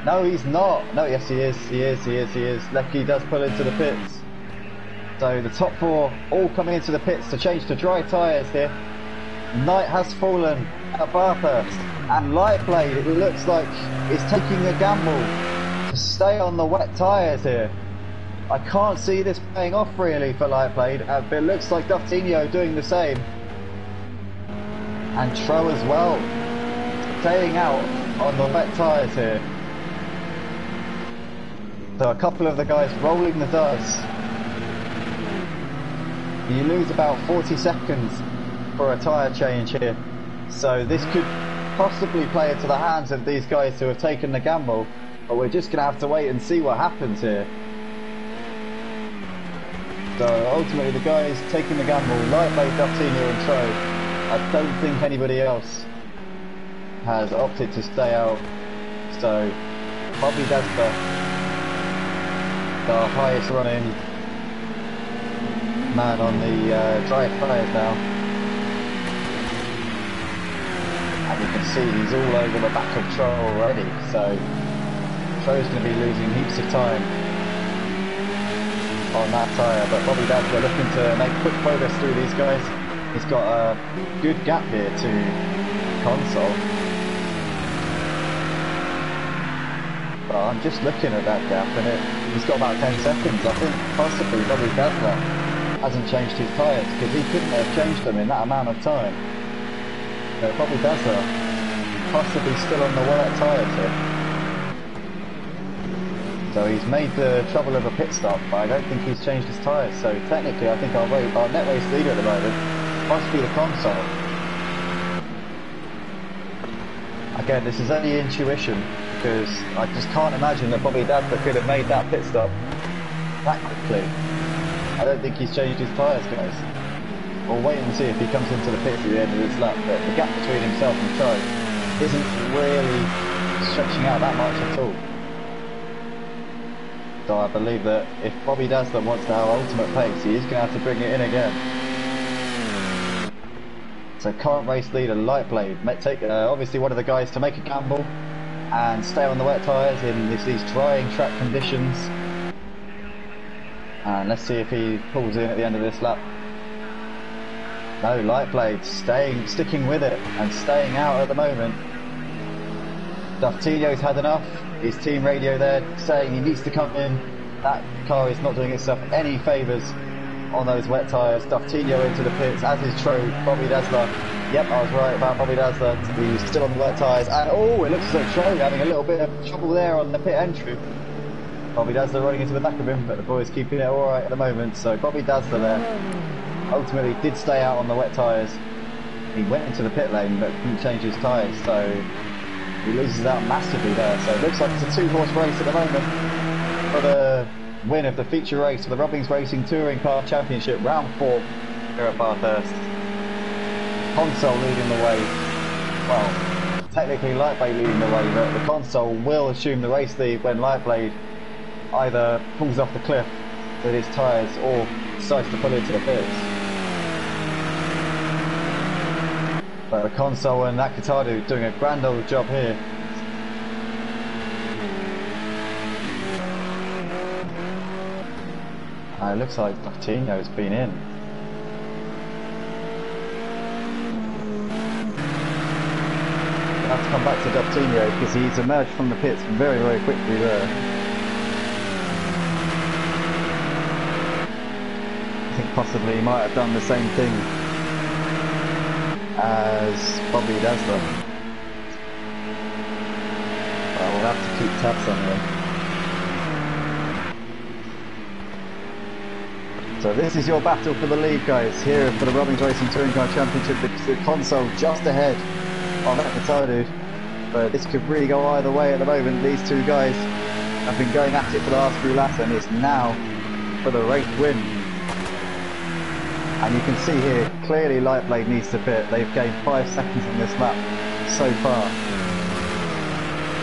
No, he's not. No, yes, he is. He is. Lecky does pull into the pits. So the top 4 all coming into the pits to change to dry tyres here. Night has fallen at Bathurst, and Lightblade, it looks like, is taking a gamble to stay on the wet tyres here. I can't see this paying off really for Lightblade, but it looks like Duftinho doing the same. And Tro as well, staying out on the wet tyres here. So a couple of the guys rolling the dice. You lose about 40 seconds for a tyre change here. So this could possibly play into the hands of these guys who have taken the gamble. But we're just going to have to wait and see what happens here. So ultimately the guys taking the gamble, Lightblade, Duftinho and Tro. I don't think anybody else has opted to stay out. So Bobby Dazzler, the highest running man on the dry tyres now. And you can see he's all over the back of Tro already, so Tro's going to be losing heaps of time on that tyre, but Bobby Dazzler looking to make quick progress through these guys. He's got a good gap here to Console. But I'm just looking at that gap and he's got about 10 seconds. I think possibly Bobby Dazzler hasn't changed his tyres because he couldn't have changed them in that amount of time. So Bobby Dazzler possibly still on the wet tyres here. So he's made the trouble of a pit stop, but I don't think he's changed his tyres. So technically I think our net race leader at the moment must be the Console. Again, this is only intuition, because I just can't imagine that Bobby Dazzler could have made that pit stop that quickly. I don't think he's changed his tyres, guys. We'll wait and see if he comes into the pits at the end of this lap, but the gap between himself and Tro isn't really stretching out that much at all. So I believe that if Bobby Dazzler wants to have ultimate pace, he is going to have to bring it in again. So current race leader Lightblade may take obviously one of the guys to make a gamble and stay on the wet tyres in these drying track conditions. And let's see if he pulls in at the end of this lap. No, Lightblade sticking with it and staying out at the moment. Duftinho's had enough. His team radio there saying he needs to come in. That car is not doing itself any favours on those wet tyres. Duftinho into the pits, as is Tro. Bobby Dazzler. Yep, I was right about Bobby Dazzler. He's still on the wet tyres. And oh, it looks as though Tro having a little bit of trouble there on the pit entry. Bobby Dazzler running into the back of him, but the boys keeping it alright at the moment. So Bobby Dazzler there ultimately did stay out on the wet tyres. He went into the pit lane but couldn't change his tyres, so he loses out massively there. So it looks like it's a 2-horse race at the moment for the win of the feature race for the Robbins Racing Touring Car Championship, round 4 here at Bathurst. Console leading the way. Well, technically Lightblade leading the way, but the Console will assume the race lead when Lightblade either pulls off the cliff with his tyres or decides to pull into the pits. But the Console and Nakatadu doing a grand old job here. It looks like Duftinho's been in. We'll have to come back to Duftinho because he's emerged from the pits very, very quickly there. I think possibly he might have done the same thing as Bobby Dazzler. Well, we'll have to keep tabs on him. So this is your battle for the lead, guys, here for the Robbins Racing Touring Car Championship. The Console just ahead of Nakatadu. But this could really go either way at the moment. These two guys have been going at it for the last few laps, and it's now for the race win. And you can see here, clearly Lightblade needs to pit. They've gained 5 seconds on this lap so far.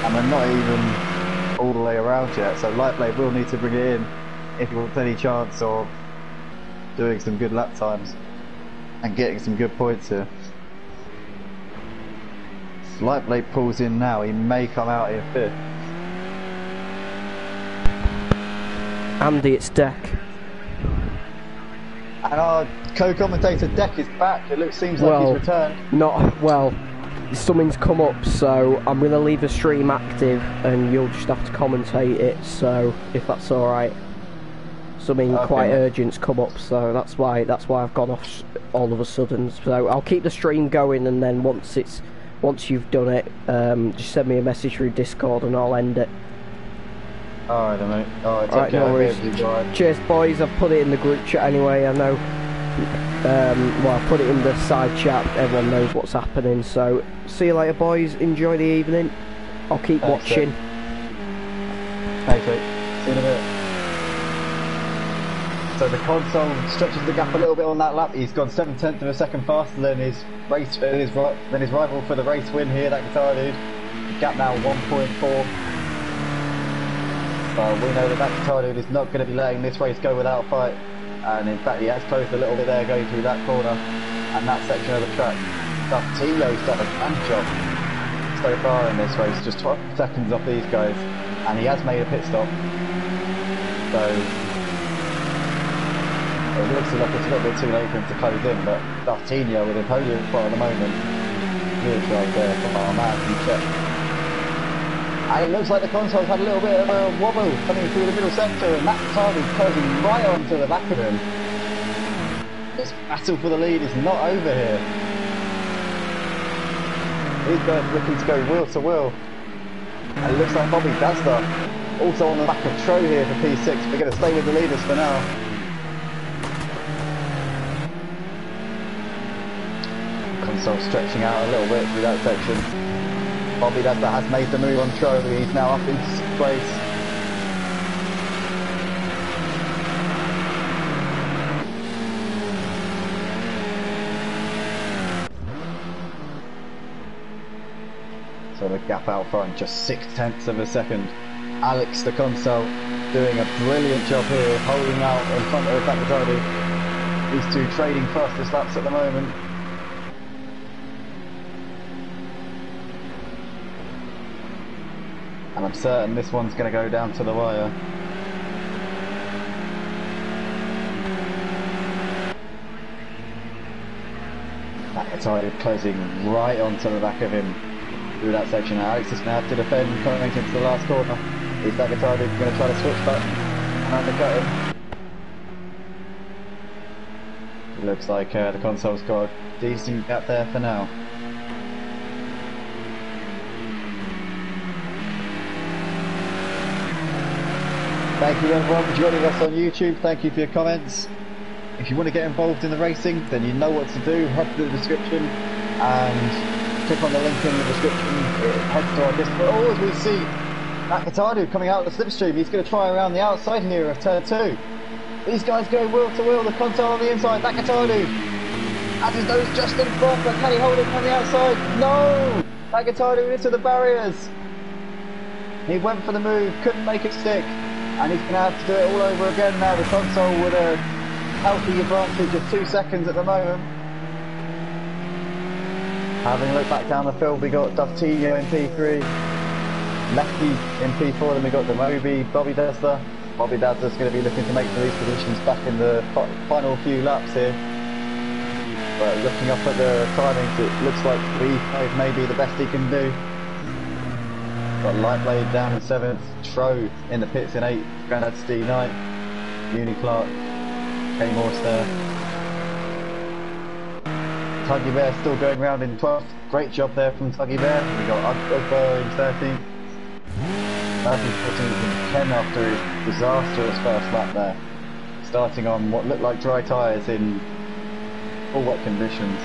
And they're not even all the way around yet, so Lightblade will need to bring it in if he wants any chance of doing some good lap times and getting some good points here. Light Blade pulls in now, he may come out in 5th.
Andy, it's Deck.
And our co-commentator Deck is back. Seems like he's returned.
Something's come up, so I'm going to leave the stream active and you'll just have to commentate it, so if that's alright. Something quite urgent's come up, so that's why I've gone off all of a sudden. So I'll keep the stream going, and then once you've done it, just send me a message through Discord and I'll end it.
Alright then, mate.
Alright, no worries. Cheers, boys. I've put it in the group chat anyway. I know. Well, I put it in the side chat. Everyone knows what's happening. So, see you later, boys. Enjoy the evening. I'll keep watching.
Thanks, mate. See you in a bit. So the console stretches the gap a little bit on that lap. He's gone 7/10 of a second faster than his rival for the race win here, that guitar dude. Gap now 1.4. So we know that guitar dude is not going to be letting this race go without a fight. And in fact he has closed a little bit there going through that corner and that section of the track. Tino's done a grand job so far in this race, just 12 seconds off these guys. And he has made a pit stop. So it looks like it's a little bit too late for him to close in, but Dartinho with a podium spot at the moment. Good right there from our man from Czech. And it looks like the console's had a little bit of a wobble coming through the middle sector, and that car is closing right onto the back of him. This battle for the lead is not over here. These guys looking to go wheel to wheel. And it looks like Bobby Dazda also on the back of Tro here for P6. We're going to stay with the leaders for now. Console stretching out a little bit through that section. Bobby Dazda has made the move on Tro. He's now up in 6th place. So the gap out front, just 0.6 of a second. Alex the console doing a brilliant job here, holding out in front of Bakatadi. These two trading fastest laps at the moment. And I'm certain this one's going to go down to the wire. Bakatadi closing right onto the back of him through that section. Alex is going to have to defend coming into the last corner. Is Bakatadi going to try to switch back and undercut him? It looks like the console's got a decent gap there for now. Thank you everyone for joining us on YouTube. Thank you for your comments. If you want to get involved in the racing, then you know what to do. Head to the description and click on the link in the description. It heads to our Discord. Oh, as we see that guitar dude coming out of the slipstream, he's going to try around the outside here of turn 2. These guys go wheel to wheel, the console on the inside, that guitar dude has his nose just in front, but can he hold it on the outside? No! That guitar dude into the barriers. He went for the move, couldn't make it stick, and he's going to have to do it all over again now. The console with a healthy advantage of 2 seconds at the moment. Having a look back down the field, we got Duftillo in P3, Lefty in P4, then we got Demobi, Bobby Dazda. Bobby Dazda's going to be looking to make the lead positions back in the final few laps here. But looking up at the timings, it looks like V5 may be the best he can do. Got Lightblade down in 7th, Tro in the pits in 8th, Grandad Steve 9th, Uni Clark, K Morse there. Tuggy Bear still going round in 12th. Great job there from Tuggy Bear. We got Ugbo in 13th. Murphy's 14th and Ken after his disastrous first lap there. Starting on what looked like dry tyres in full wet conditions.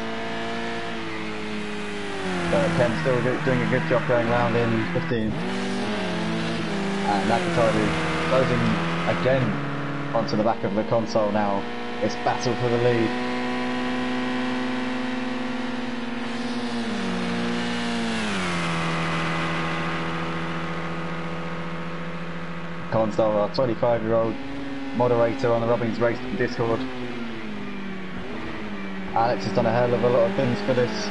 But Ken's still doing a good job going round in 15th. And Nakatadu closing again onto the back of the console now. It's battle for the lead. Console, our 25-year-old moderator on the Robbins Racing Discord. Alex has done a hell of a lot of things for this,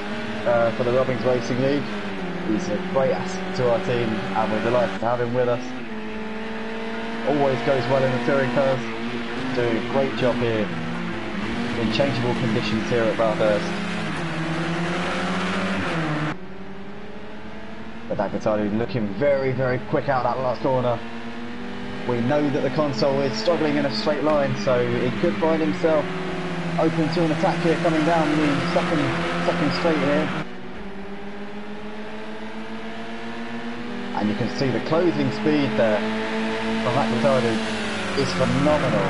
for the Robbins Racing League. He's a great asset to our team, and we're delighted to have him with us. Always goes well in the touring cars. Doing a great job here in changeable conditions here at Bathurst. But Agatalu looking very, very quick out that last corner. We know that the console is struggling in a straight line, so he could find himself open to an attack here coming down the second straight here. And you can see the closing speed there from Agatalu is phenomenal.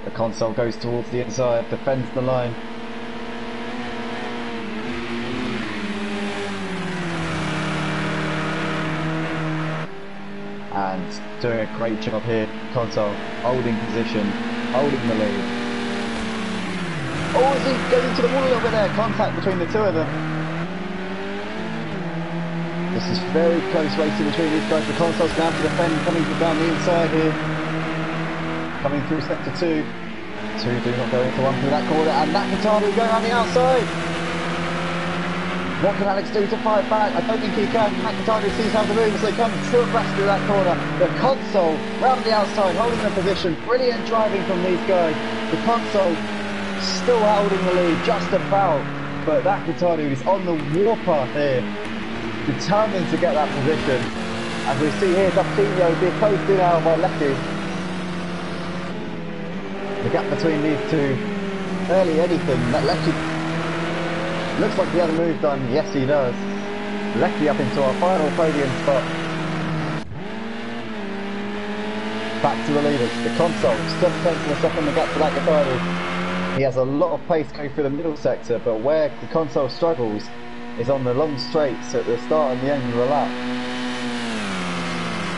The console goes towards the inside, defends the line. And doing a great job here, console, holding position, holding the lead. Oh, is he going to the wall over there? Contact between the two of them. This is very close racing between these guys. The console's going to have to defend, coming from down the inside here. Coming through sector 2. 2 do not go into one through that corner, and Nakatani going around the outside. What can Alex do to fight back? I don't think he can. Nakatani sees how to move as they come still abreast through that corner. The console round the outside, holding the position. Brilliant driving from these guys. The console still holding the lead, just about. But Nakatani is on the warpath here, determined to get that position. As we see here, Daptino being closed in now by Lecky. The gap between these two, barely anything. That Lecky looks like he had a move done. Yes, he does. Lecky up into our final podium spot. Back to the leaders. The console still taking us up in the gap to Nakatani. He has a lot of pace going through the middle sector, but where the console struggles is on the long straights at the start and the end of the lap.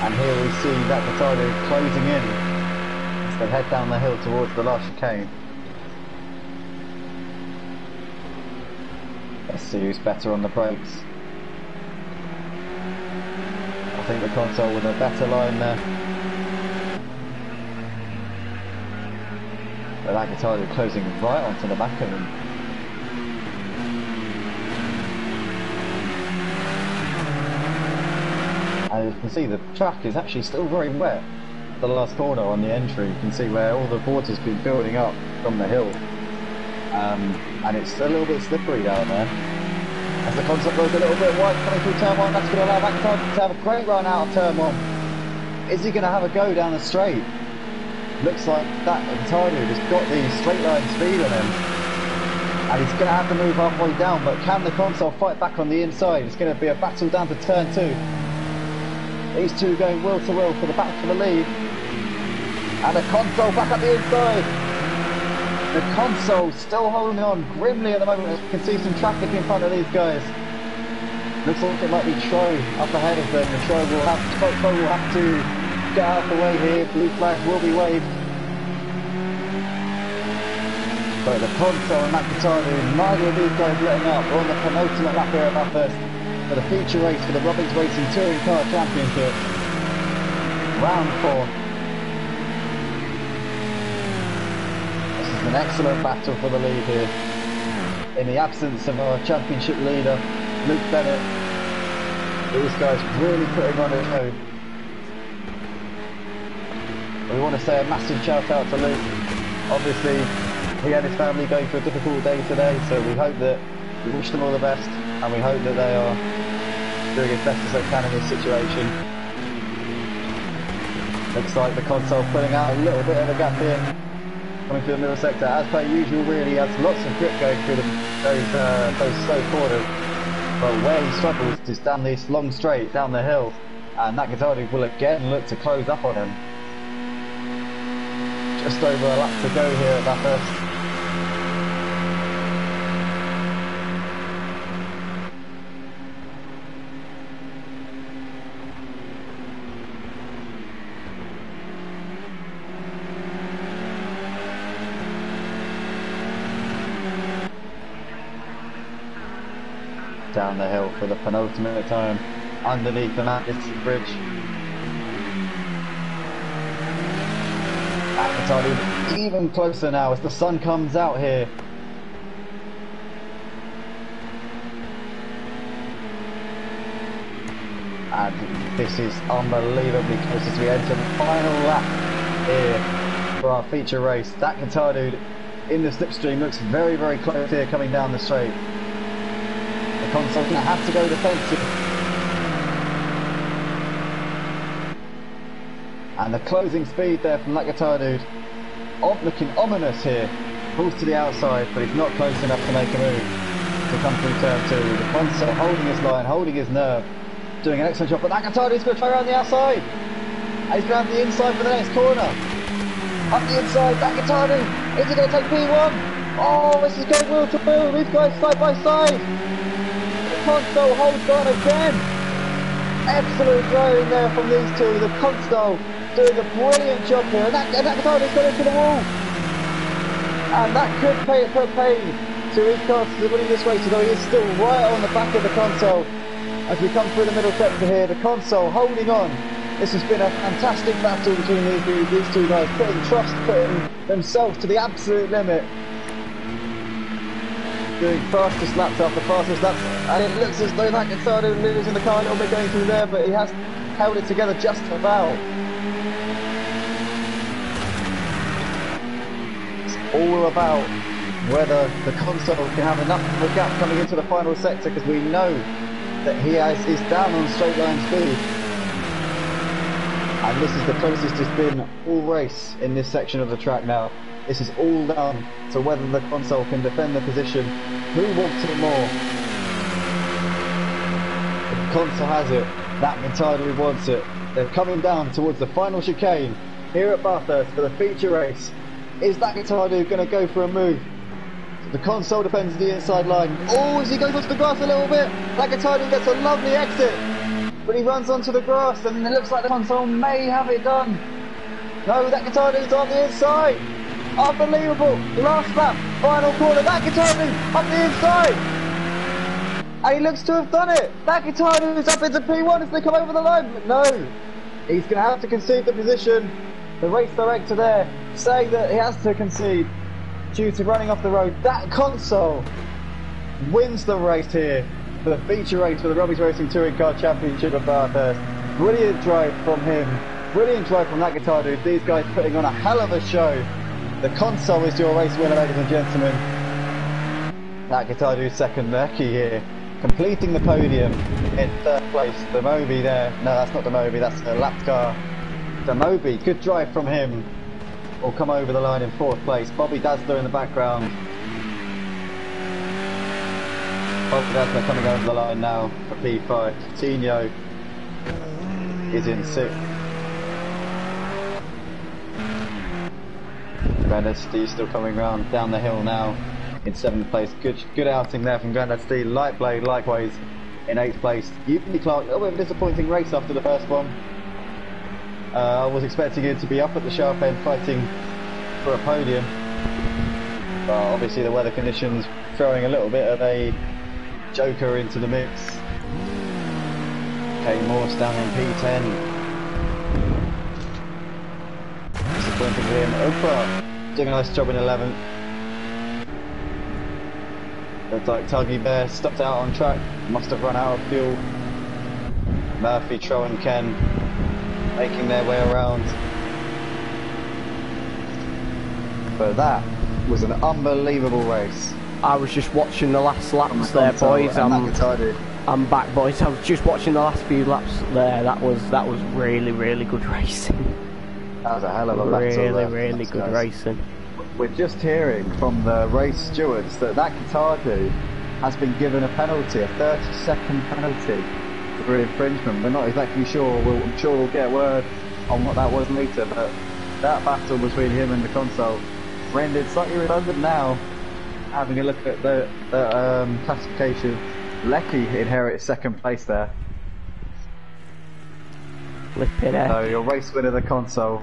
And here we see Nakatani closing in. They head down the hill towards the last chicane. Let's see who's better on the brakes. I think the console with a better line there. But Agatalu closing right onto the back of him. And you can see the track is actually still very wet. The last corner on the entry, you can see where all the water's been building up from the hill, and it's a little bit slippery down there. As the concept goes a little bit wide coming through turn 1, that's going to allow Agatalu to have a great run out of turn 1. Is he going to have a go down the straight? Looks like that Agatalu has got the straight line speed on him, and he's going to have to move halfway down, but can the console fight back on the inside? It's going to be a battle down to turn 2. These two going will to will for the battle for the lead. And the console back up the inside. The console still holding on grimly at the moment, as we can see some traffic in front of these guys. Looks like it might be Troy up ahead of them. And Troy will have to get out of the way here. Blue flag will be waved. But the console and Nakatani, neither of these guys letting up. We're on the penultimate lap here at Bathurst for the feature race for the Robbins Racing Touring Car Championship. Round 4. An excellent battle for the lead here. In the absence of our championship leader, Luke Bennett, these guys really putting on his own. We want to say a massive shout out to Luke. Obviously, he and his family going through a difficult day today, so we hope that we wish them all the best, and we hope that they are doing as best as they can in this situation. Looks like the console pulling out a little bit of a gap here. Coming through the middle sector, as per usual, really has lots of grip going through those slow corners. But where he struggles is down this long straight, down the hill, and Nakatani will again look to close up on him. Just over a lap to go here at Bathurst. Down the hill for the penultimate time underneath the Mount Distance Bridge. McIntyre even closer now as the sun comes out here. And this is unbelievably close as we enter the final lap here for our feature race. That guitar dude in the slipstream looks very, very close here coming down the straight. The console's going to have to go defensive. And the closing speed there from that guitar dude, looking ominous here. Pulls to the outside, but he's not close enough to make a move to come through turn 2. The console holding his line, holding his nerve, doing an excellent job. But that guitar dude's going to try around the outside. And he's going to have the inside for the next corner. Up the inside, that guitar dude, is he going to take P1? Oh, this is going wheel to wheel, these guys side by side. The console holds on again. Excellent driving there from these two. The console doing a brilliant job here, and that guitar dude's gone into the wall. And that could pay to Ricardo winning this race, although he is still right on the back of the console. As we come through the middle sector here, the console holding on. This has been a fantastic battle between these two guys, putting themselves to the absolute limit. Doing fastest laps after fastest laps, and it looks as though that guitar dude losing the car a little bit going through there, but he has held it together just about. It's all about whether the console can have enough of a gap coming into the final sector, because we know that he's down on straight line speed. And this is the closest it's been all race in this section of the track now. This is all down to whether the console can defend the position. Who wants it more? The console has it. That guitar dude wants it. They're coming down towards the final chicane here at Bathurst for the feature race. Is that guitar dude going to go for a move? The console defends the inside line. Oh, as he goes onto the grass a little bit, that guitar dude gets a lovely exit. But he runs onto the grass and it looks like the console may have it done. No, that guitar dude's on the inside. Unbelievable. Last lap, final corner, that guitar dude up the inside. And he looks to have done it. That guitar dude's up into P1 as they come over the line. But no, he's going to have to concede the position. The race director there saying that he has to concede due to running off the road. That console wins the race here for the feature race for the Robbie's Racing Touring Car Championship at Bathurst. Brilliant drive from him, brilliant drive from that guitar dude. These guys putting on a hell of a show. The console is your race winner, ladies and gentlemen. That guitar dude's second, Lecky here, completing the podium in third place. The Moby there, no, that's not the Moby, that's the lap car. The Moby, good drive from him, will come over the line in fourth place. Bobby Dazzler in the background. Bobby Dazzler coming over the line now for P5. Coutinho is in sixth. Grandad Steve still coming round down the hill now in seventh place. Good outing there from Grandad Steve. Light Blade likewise in eighth place. Euclid Clark, a little bit of a disappointing race after the first one. I was expecting him to be up at the sharp end fighting for a podium, but obviously the weather conditions throwing a little bit of a joker into the mix. Kane Morse down in P10. Disappointing for him. Oprah doing a nice job in 11th. Looks like Tuggy Bear stopped out on track, must have run out of fuel. Murphy, Tro and Ken making their way around. But that was an unbelievable race.
I was just watching the last laps there, boys. I'm back, boys. I was just watching the last few laps there. That was really, really good racing.
That was a hell of a battle.
Really good racing.
We're just hearing from the race stewards that guitar dude has been given a penalty, a 30-second penalty for infringement. We're not exactly sure. I'm sure we'll get word on what that was later, but that battle between him and the console rendered slightly redundant now. Having a look at the classification, Lecky inherits second place there.
Flipping it.
So your race winner, the console.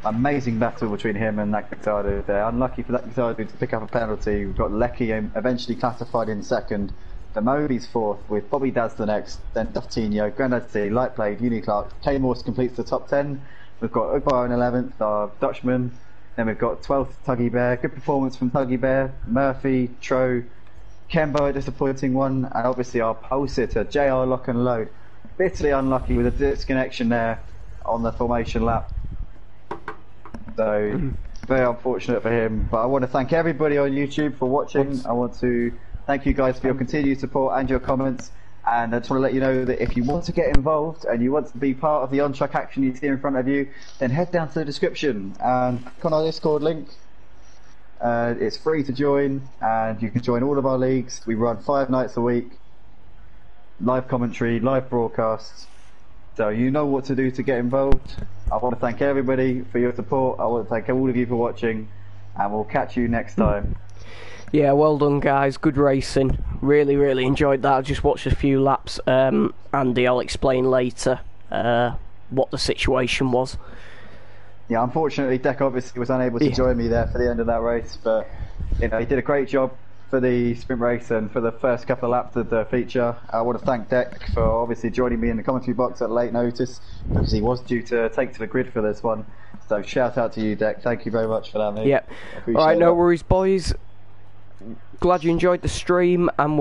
Amazing battle between him and that guitar dude there. Unlucky for that guitar dude to pick up a penalty. We've got Lecky eventually classified in second. The Moby's fourth, with Bobby Dazzler next, then Coutinho, Grandad C, Light Blade, Uni Clark. K Morse completes the top 10. We've got Ugbar in 11th, our Dutchman. Then we've got 12th Tuggy Bear. Good performance from Tuggy Bear. Murphy, Tro, Kembo, a disappointing one, and obviously our pole sitter, JR Lock and Load. Bitterly unlucky with a disconnection there on the formation lap. So, very unfortunate for him. But I want to thank everybody on YouTube for watching. I want to thank you guys for your continued support and your comments. And I just want to let you know that if you want to get involved and you want to be part of the on-track action you see in front of you, then head down to the description and click on our Discord link. It's free to join, and you can join all of our leagues. We run 5 nights a week, live commentary, live broadcasts, so you know what to do to get involved. I want to thank everybody for your support. I want to thank all of you for watching, and we'll catch you next time.
Yeah, well done guys, good racing, really enjoyed that. I just watched a few laps. Andy, I'll explain later what the situation was.
Yeah, unfortunately Deck obviously was unable to join me there for the end of that race, but you know, he did a great job for the sprint race and for the first couple of laps of the feature. I want to thank Deck for obviously joining me in the commentary box at late notice, because he was due to take to the grid for this one. So shout out to you, Deck. Thank you very much for that, mate.
Yep. Alright, no worries boys. Glad you enjoyed the stream, and we'll